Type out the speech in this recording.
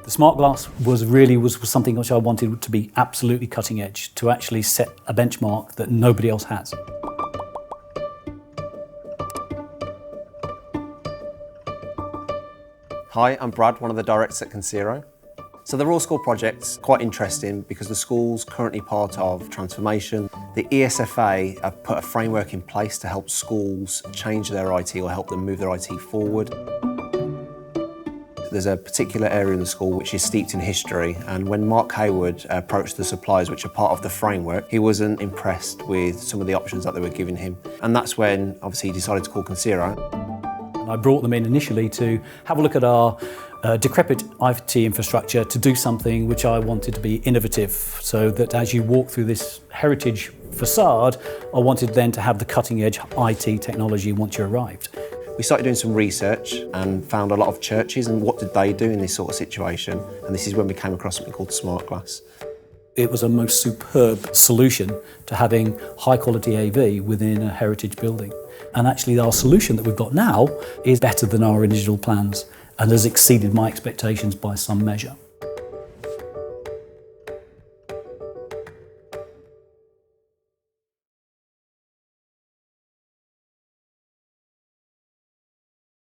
The smart glass was something which I wanted to be absolutely cutting edge, to actually set a benchmark that nobody else has. Hi, I'm Brad, one of the directors at Consero. So the Royal School project's quite interesting because the school's currently part of transformation. The ESFA have put a framework in place to help schools change their IT or help them move their IT forward. There's a particular area in the school which is steeped in history, and when Mark Hayward approached the suppliers which are part of the framework, he wasn't impressed with some of the options that they were giving him. And that's when obviously he decided to call Consero. I brought them in initially to have a look at our decrepit IT infrastructure, to do something which I wanted to be innovative, so that as you walk through this heritage facade, I wanted then to have the cutting edge IT technology once you arrived. We started doing some research and found a lot of churches and what did they do in this sort of situation, and this is when we came across something called smart glass. It was a most superb solution to having high quality AV within a heritage building. And actually our solution that we've got now is better than our original plans and has exceeded my expectations by some measure.